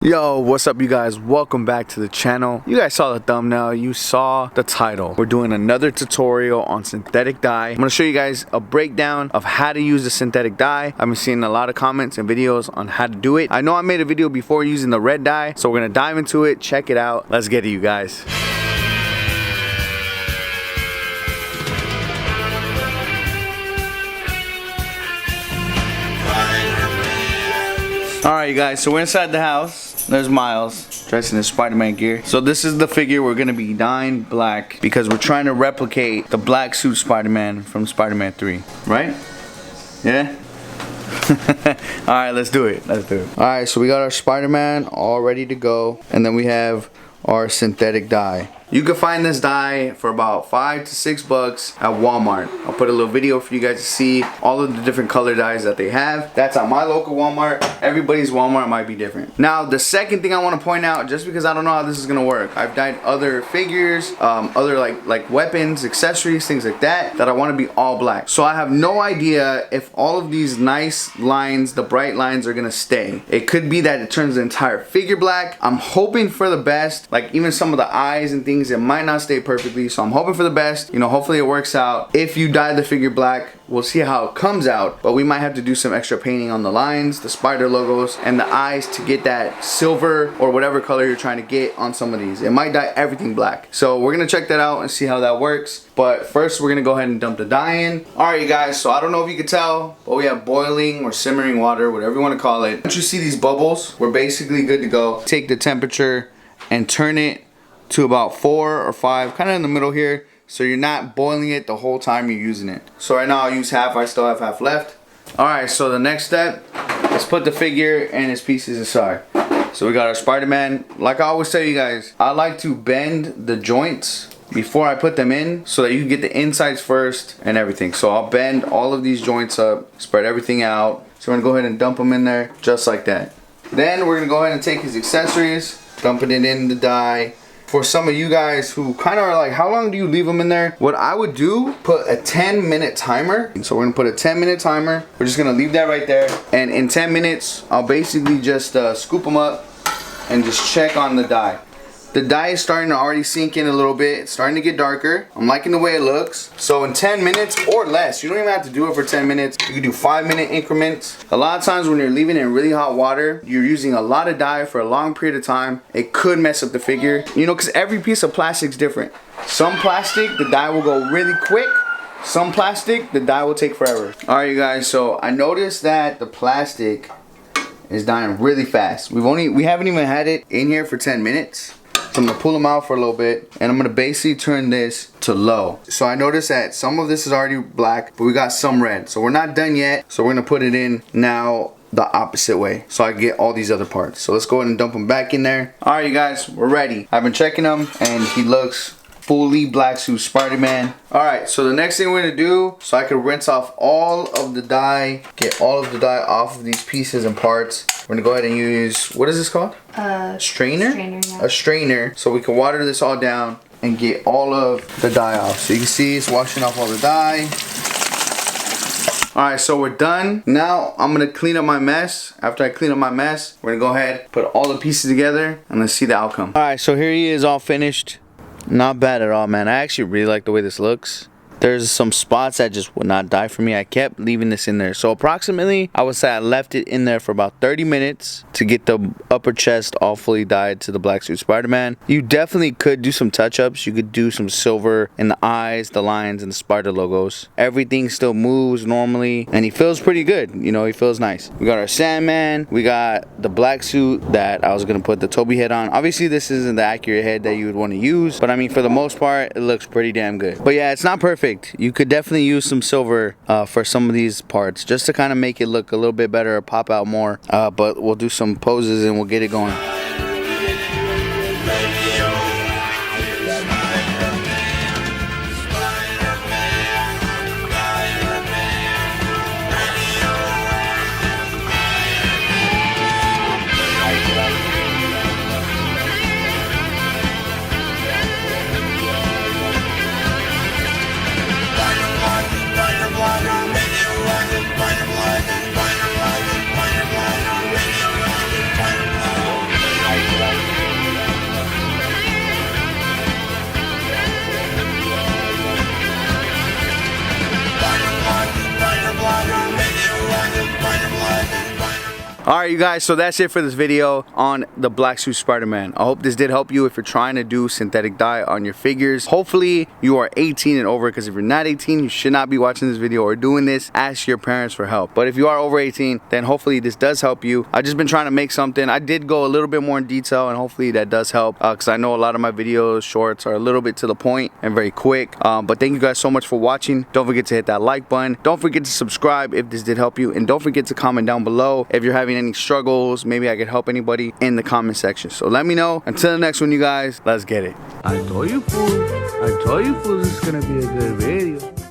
Yo, what's up you guys? Welcome back to the channel. You guys saw the thumbnail, you saw the title. We're doing another tutorial on synthetic dye. I'm gonna show you guys a breakdown of how to use the synthetic dye. I've been seeing a lot of comments and videos on how to do it. I know I made a video before using the red dye, so we're gonna dive into it, check it out. Let's get it, you guys. Alright you guys, so we're inside the house. There's Miles dressed in his Spider-Man gear. So this is the figure we're gonna be dyeing black because we're trying to replicate the black suit Spider-Man from Spider-Man 3. Right? Yeah? Alright, let's do it. Alright, so we got our Spider-Man all ready to go. And then we have our synthetic dye. You can find this dye for about $5 to $6 at Walmart. I'll put a little video for you guys to see all of the different color dyes that they have. That's at my local Walmart. Everybody's Walmart might be different. Now, the second thing I want to point out, just because I don't know how this is gonna work, I've dyed other figures, other like weapons, accessories, things like that I want to be all black. So I have no idea if all of these nice lines, the bright lines, are gonna stay. It could be that it turns the entire figure black. I'm hoping for the best. Like even some of the eyes and things, it might not stay perfectly, so I'm hoping for the best. You know, hopefully it works out. If you dye the figure black, we'll see how it comes out, but we might have to do some extra painting on the lines, the spider logos, and the eyes to get that silver or whatever color you're trying to get on some of these. It might dye everything black, so we're gonna check that out and see how that works. But first we're gonna go ahead and dump the dye in. Alright you guys, so I don't know if you could tell, but we have boiling or simmering water, whatever you want to call it. Once you see these bubbles, we're basically good to go. Take the temperature and turn it to about 4 or 5, kind of in the middle here, so you're not boiling it the whole time you're using it. So right now I'll use half, I still have half left. Alright, so the next step is put the figure and its pieces aside. So we got our Spider-Man. Like I always tell you guys, I like to bend the joints before I put them in so that you can get the insides first and everything. So I'll bend all of these joints up, spread everything out. So we're gonna go ahead and dump them in there just like that. Then we're gonna go ahead and take his accessories, dumping it in the dye. For some of you guys who kind of are like, how long do you leave them in there? What I would do, put a 10-minute timer. So we're gonna put a 10-minute timer. We're just gonna leave that right there. And in 10 minutes, I'll basically just scoop them up and just check on the dye. The dye is starting to already sink in a little bit. It's starting to get darker. I'm liking the way it looks. So in 10 minutes or less, you don't even have to do it for 10 minutes. You can do 5-minute increments. A lot of times when you're leaving it in really hot water, you're using a lot of dye for a long period of time. It could mess up the figure. You know, because every piece of plastic is different. Some plastic, the dye will go really quick. Some plastic, the dye will take forever. Alright you guys, so I noticed that the plastic is dyeing really fast. We haven't even had it in here for 10 minutes. So I'm gonna pull them out for a little bit and I'm gonna basically turn this to low. So I noticed that some of this is already black, but we got some red. So we're not done yet. So we're gonna put it in now the opposite way so I can get all these other parts. So let's go ahead and dump them back in there. Alright you guys, we're ready. I've been checking them and he looks fully black suit Spider-Man. Alright, so the next thing we're gonna do, so I can rinse off all of the dye, get all of the dye off of these pieces and parts. We're gonna go ahead and use, what is this called? Strainer? Yeah. A strainer, so we can water this all down and get all of the dye off. So you can see it's washing off all the dye. Alright, so we're done. Now I'm gonna clean up my mess. After I clean up my mess, we're gonna go ahead, put all the pieces together, and let's see the outcome. Alright, so here he is all finished. Not bad at all, man. I actually really like the way this looks. There's some spots that just would not dye for me. I kept leaving this in there. So approximately, I would say I left it in there for about 30 minutes to get the upper chest all fully dyed to the black suit Spider-Man. You definitely could do some touch-ups. You could do some silver in the eyes, the lines, and the spider logos. Everything still moves normally, and he feels pretty good. You know, he feels nice. We got our Sandman. We got the black suit that I was gonna put the Toby head on. Obviously, this isn't the accurate head that you would want to use, but I mean, for the most part, it looks pretty damn good. But yeah, it's not perfect. You could definitely use some silver for some of these parts just to kind of make it look a little bit better or pop out more. But we'll do some poses and we'll get it going. Alright, you guys, so that's it for this video on the Black Suit Spider-Man. I hope this did help you if you're trying to do synthetic dye on your figures. Hopefully you are 18 and over, because if you're not 18, you should not be watching this video or doing this. Ask your parents for help. But if you are over 18, then hopefully this does help you. I've just been trying to make something. I did go a little bit more in detail, and hopefully that does help, because I know a lot of my videos, shorts, are a little bit to the point and very quick. But thank you guys so much for watching. Don't forget to hit that like button. Don't forget to subscribe if this did help you, and don't forget to comment down below if you're having any struggles. Maybe I could help anybody in the comment section. So let me know. Until the next one, you guys, let's get it. I told you fools, this is gonna be a good video.